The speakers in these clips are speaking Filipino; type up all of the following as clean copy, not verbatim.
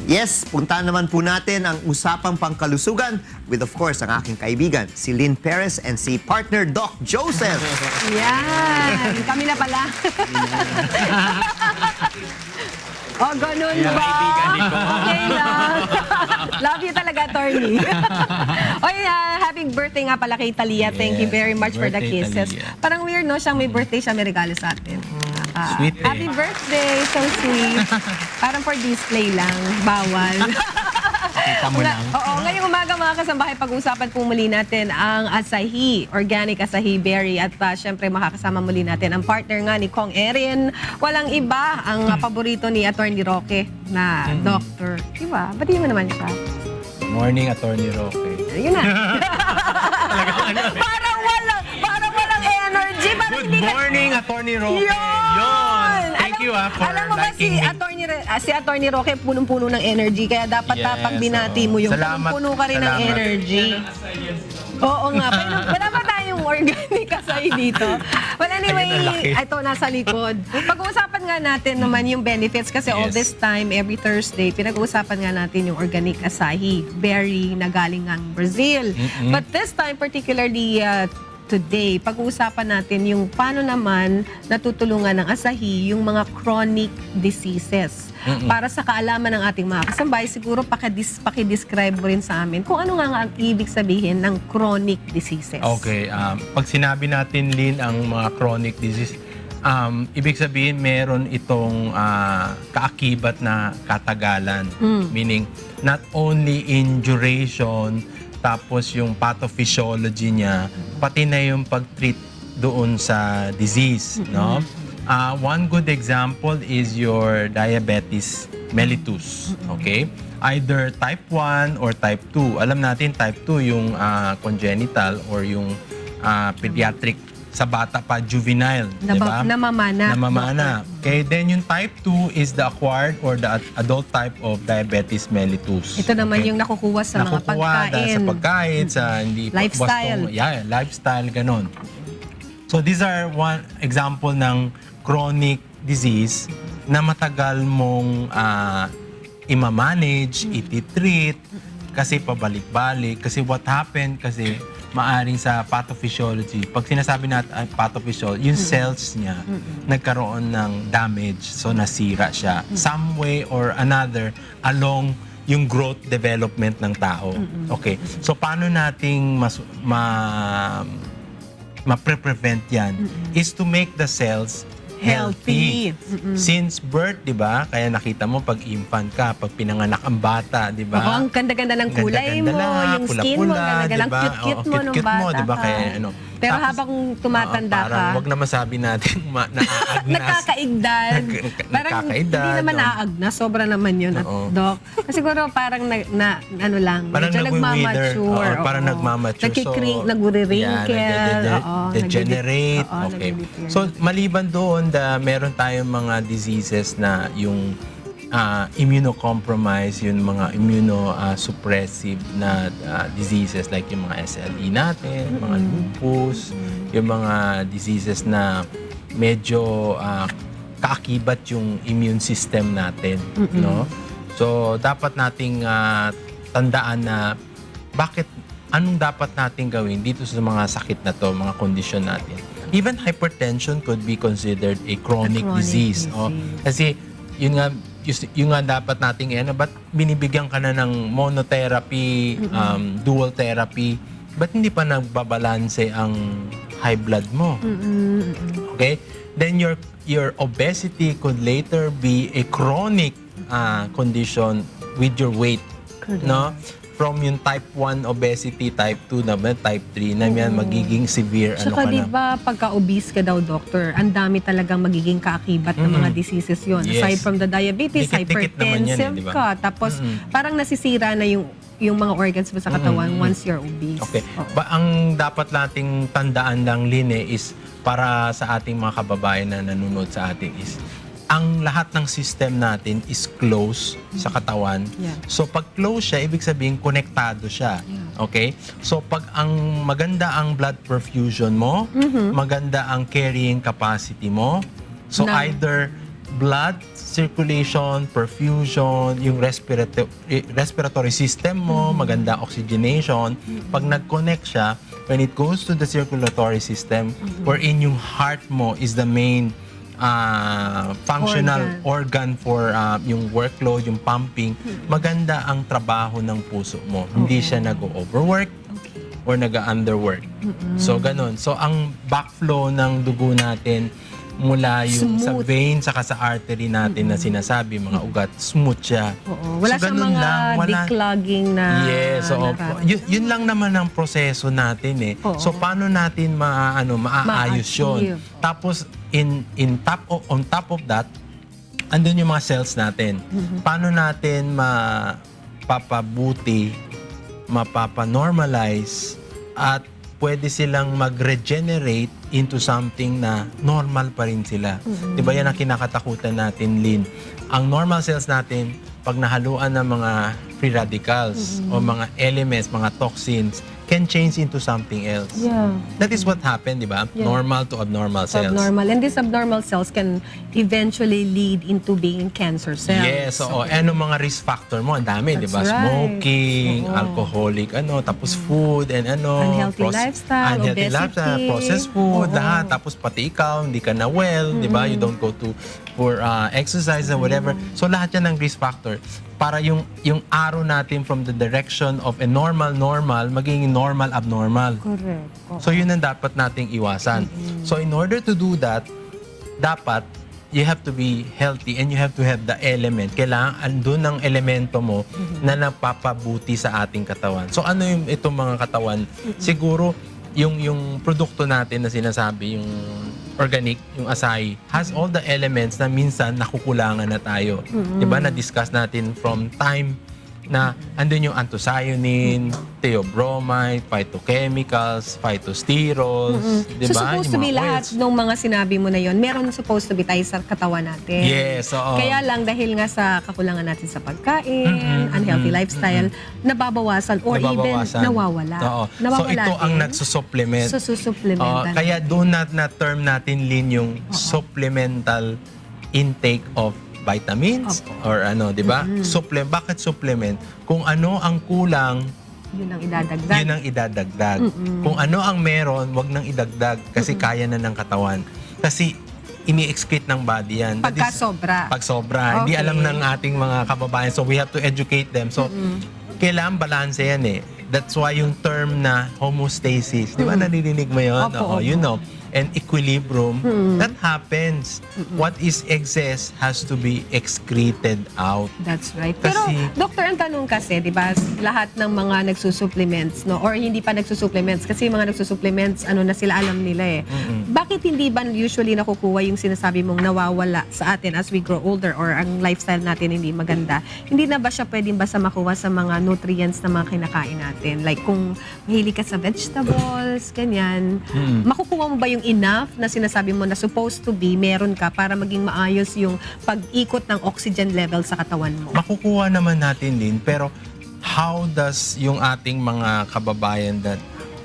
Yes, puntahan naman po natin ang usapang pangkalusugan with of course ang aking kaibigan, si Lynn Perez and si partner Doc Joseph. Yan! Kami na pala. Oh, ganun Yung ba? kaibigan ni Ko. Okay lang. Love you talaga, attorney. Oy, happy birthday nga pala kay Talia. Thank you Yes, very much for the birthday, kisses. Talia. Parang weird, no? Siyang may birthday, siya may regalo sa atin. Sweet eh. Happy birthday, so sweet. Parang for display lang, bawal. Kita mo lang. Oo, ngayong umaga mga kasambahay, pag-uusapan po muli natin ang asahi, organic asahi berry. At syempre makakasama muli natin ang partner nga ni Kong Erin. Walang iba, ang paborito ni Atty. Roque na doctor. Diba? Batiin mo naman siya. Morning, Atty. Roque. Yun na. parang walang energy. Parang Good hindi ka- morning, Atty. Roque. Yun! Thank you for alam mo ba liking me. si Atty. Roque punong-puno ng energy, kaya dapat Yes, pag binati mo yung salamat, puno ka rin ng salamat. energy. Oo nga. Pero wala ba tayong organic asay dito? Well, anyway, Ayun ang laki. ito nasa likod. Pag-uusapan nga natin naman yung benefits kasi all Yes. this time, every Thursday, pinag-uusapan nga natin yung organic asahi, berry na galing ng Brazil. But this time, particularly today, pag-uusapan natin yung paano naman natutulungan ng asahi yung mga chronic diseases. Para sa kaalaman ng ating mga kasambay, siguro pakidescribe mo rin sa amin kung ano nga ang ibig sabihin ng chronic diseases. Okay, pag sinabi natin, Lynn, ang mga chronic disease, ibig sabihin meron itong kaakibat na katagalan. Meaning, not only in duration, tapos yung pathophysiology niya, pati na yung pag-treat doon sa disease, no? One good example is your diabetes mellitus, okay? Either type 1 or type 2. Alam natin type 2 yung congenital or yung pediatric sa bata pa, juvenile, di ba? Namamana. Namamana. Okay, then yung type 2 is the acquired or the adult type of diabetes mellitus. Ito naman Okay? yung nakukuha sa mga Nakukuha dahil pagkain. sa pagkain, sa hindi Lifestyle. lifestyle, ganon. So these are one example ng chronic disease na matagal mong imamanage, ititreat, kasi pabalik-balik. Kasi what happened, kasi maaring sa pathophysiology, pag sinasabi natin pathophysiology, yung cells niya nagkaroon ng damage, so nasira siya. Some way or another along yung growth development ng tao. Okay. So paano nating ma-prevent yan is to make the cells healthy. Since birth, di ba? Kaya nakita mo pag infant ka, pag pinanganak ang bata, di ba? Oo, ang ganda-ganda ng kulay mo, yung skin mo, ang ganda-ganda, ang cute-cute mo nung bata di ba? ka. Kaya ano. Pero Tapos, habang tumatanda ka, parang wag na masabi natin naaagnas. nakakaigdad. Parang Nakakaedad, hindi naman no? naaagnas, sobra naman yun, Oo. Doc. Kasi siguro parang ano lang, Parang medyo nagwi-wither. nagmamature. Oo, parang nagmamature. Nagre-wrinkle. Degenerate. Okay. So, maliban doon, meron tayong mga diseases na yung immunocompromised, yung mga immunosuppressive na diseases like yung mga SLE natin, mga lupus, yung mga diseases na medyo kaakibat yung immune system natin, no? So, dapat nating tandaan na anong dapat nating gawin dito sa mga sakit na to, mga kondisyon natin. Even hypertension could be considered a chronic disease. Oh, kasi yun nga dapat nating ba't binibigyan ka na ng monotherapy, dual therapy, ba't hindi pa nagbabalanse ang high blood mo? Okay? Then your obesity could later be a chronic condition with your weight, no? From yung type 1 obesity, type 2 naman, type 3 na yan, magiging severe. Tsaka diba, pagka-obese ka daw, doctor, ang dami talagang magiging kaakibat ng mga diseases yon. Yes. Aside from the diabetes, Dikit-dikit naman yan, hypertensive diba? ka. Tapos, parang nasisira na yung mga organs mo sa katawan once you're obese. Okay. Ang dapat nating tandaan lang, Line, is para sa ating mga kababayan na nanonood sa atin is, ang lahat ng system natin is close sa katawan. Yeah. So pag close siya, ibig sabihin konektado siya. Okay? So pag maganda ang blood perfusion mo, maganda ang carrying capacity mo. So either blood circulation, perfusion, yung respiratory system mo, maganda oxygenation. Pag nag-connect siya, when it goes to the circulatory system, wherein yung heart mo is the main functional organ for yung workload, yung pumping, maganda ang trabaho ng puso mo. Hindi siya nag-overwork or nag-underwork. So, ganun. So, ang backflow ng dugo natin mula yung sa vein saka sa artery natin na sinasabi, mga ugat, smooth siya. Oo. Wala So, siyang ganun mga lang, declogging na Yes, oo. nararamdaman. Yun lang naman ang proseso natin eh. Oo. So paano natin maaayos yun? Ma-achieve. Tapos on top of that, andun yung mga cells natin. Paano natin mapapabuti, mapapanormalize at pwede silang mag-regenerate into something na normal pa rin sila. Diba yan ang kinakatakutan natin, Lynn? Ang normal cells natin, pag nahaluan ng mga free radicals o mga elements, mga toxins, can change into something else. Yeah. That is what happened, di ba? Yeah. Normal to abnormal cells. Abnormal. And these abnormal cells can eventually lead into being cancer cells. Yes, oo. Ano mga risk factor mo? Ang dami, di ba? That's right. Smoking, Oo. alcoholic, tapos food and Unhealthy lifestyle, unhealthy obesity. lifestyle, processed food, Oo. lahat. Tapos pati ikaw, hindi ka na well, di ba? You don't go for exercise and whatever. So lahat yan ng risk factor. Para yung arrow natin from the direction of a normal, maging normal, abnormal. Correct. Oo. So yun ang dapat nating iwasan. So in order to do that, dapat you have to be healthy and you have to have the element. Kailangan andun ang elemento mo na napapabuti sa ating katawan. So ano yung itong mga katawan? Siguro yung produkto natin na sinasabi, yung organic, yung acai, has all the elements na minsan nakukulangan na tayo. Diba? Na-discuss natin from time na andun yung anthocyanin, theobromide, phytochemicals, phytosterols, di So ba? supposed Yung to be mga lahat oils. ng mga sinabi mo na yon, meron supposed to be tayo sa katawan natin. Yes, oo. Kaya lang dahil nga sa kakulangan natin sa pagkain, unhealthy lifestyle, nababawasan or Nababawasan. even nawawala. Oo. So Nawawala ito ang din. nagsusupplement. So susupplementan. Kaya doon na term natin, Lynn, yung supplemental intake of vitamins or di ba? Bakit supplement? Kung ano ang kulang, Yun ang idadagdag. yun ang idadagdag. Kung ano ang meron, wag nang idagdag kasi kaya na ng katawan. Kasi ini-excrete ng body yan. That Pagka is- sobra. Pag sobra. Hindi Okay. alam ng ating mga kababayan. So we have to educate them. So kailangan balance yan eh. That's why yung term na homeostasis, di ba naririnig mo yun? Opo, Oo, you opo. know. And equilibrium, that happens. What is excess has to be excreted out. That's right. Pero, Kasi- doctor, ang tanong kasi, di ba, lahat ng mga nagsusupplements, no, or hindi pa nagsusupplements, kasi yung mga nagsusupplements, na sila, alam nila eh. Bakit hindi ba usually nakukuha yung sinasabi mong nawawala sa atin as we grow older or ang lifestyle natin hindi maganda? Hindi na ba siya pwedeng basta makuha sa mga nutrients na mga kinakain natin? Like kung mahilig ka sa vegetables, ganyan, makukuha mo ba yung enough na sinasabi mo na supposed to be meron ka para maging maayos yung pag-ikot ng oxygen level sa katawan mo? Makukuha naman natin din, pero how does yung ating mga kababayan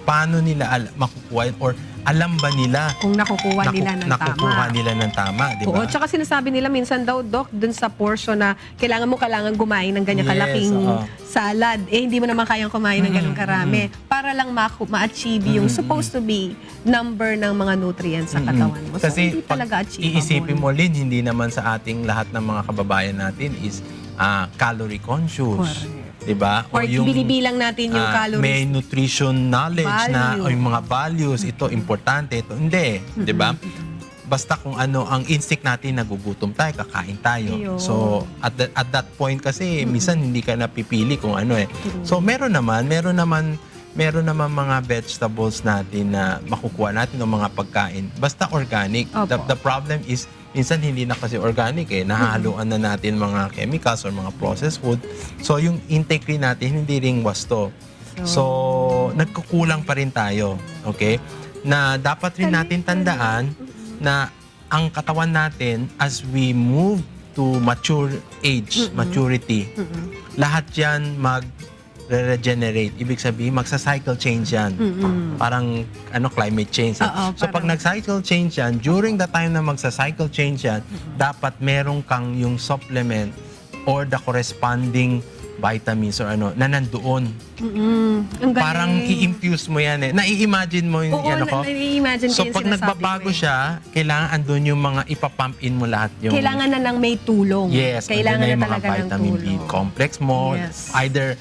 paano nila makukuha or alam ba nila Kung nakukuha nila ng nakukuha tama. nila ng tama, di ba? Oo, tsaka sinasabi nila minsan daw, Doc, dun sa portion na kailangan gumain ng ganyan Yes, kalaking oo. salad. Hindi mo naman kayang kumain ng ganun karami. Para lang ma-achieve yung supposed to be number ng mga nutrients sa katawan mo. So, Kasi hindi pag talaga achievable. iisipin mo, Lynn, hindi naman sa ating lahat ng mga kababayan natin is calorie conscious. Correct. Diba? Or binibilang natin yung calories. May nutrition knowledge na Value. o yung mga values, ito importante, ito hindi. Diba? Basta kung ano ang instinct natin, nagugutom tayo, kakain tayo. Ayun. So at that point kasi minsan hindi ka napipili kung ano eh. So meron naman mga vegetables natin na makukuha natin o mga pagkain. Basta organic. Opo. The problem is minsan hindi na kasi organic eh. Nahahaluan na natin mga chemicals or mga processed food. So yung intake rin natin hindi ring wasto. So nagkukulang pa rin tayo. Okay? Na dapat rin natin tandaan na ang katawan natin as we move to mature age, maturity, lahat yan re-regenerate. Ibig sabihin, magsa-cycle change yan. Parang climate change. Oo, So pag parang- nag-cycle change yan, during the time na magsa-cycle change yan, dapat meron kang yung supplement or the corresponding vitamins or na nandoon. Ang galing. Parang i-infuse mo yan eh. Nai-imagine mo yung Oo, ko. nai-imagine ko So yung pag sinasabi nagbabago ko eh. siya, kailangan andun yung mga ipapump in mo lahat yung... Kailangan na lang may tulong. Yes, Kailangan andun na yung mga talaga ng vitamin B tulong. complex mo. Yes. Either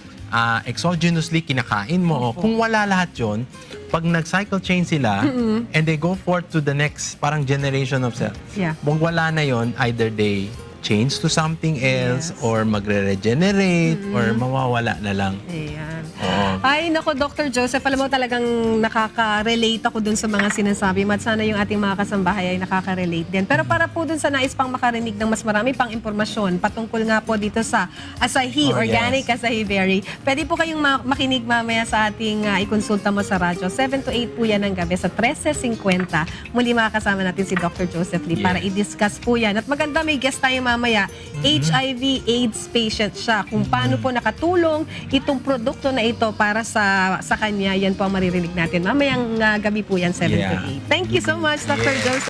exogenously kinakain mo. O kung wala lahat yun, pag nag-cycle change sila and they go forth to the next parang generation of cells, Yeah. kung wala na yon, either they change to something else Yes. or magre-regenerate or mawawala na lang. Ayan. Oo. Ay, nako, Dr. Joseph, alam mo talagang nakaka-relate ako dun sa mga sinasabi mo at sana yung ating mga kasambahay ay nakaka-relate din. Pero para po dun sa nais pang makarinig ng mas marami pang impormasyon patungkol nga po dito sa Asahi, Oh, Organic yes. Asahi Berry, pwede po kayong makinig mamaya sa ating ikonsulta mo sa radyo. 7 to 8 po yan ng gabi sa 13:50. Muli makakasama natin si Dr. Joseph Lee para Yes. i-discuss po yan. At maganda may guest tayo mamaya, HIV AIDS patient siya. Kung paano po nakatulong itong produkto na ito para sa kanya, yan po ang maririnig natin. Mamayang gabi po yan, 7 to Yeah. 8. Thank you so much, Dr. Yes. Joseph.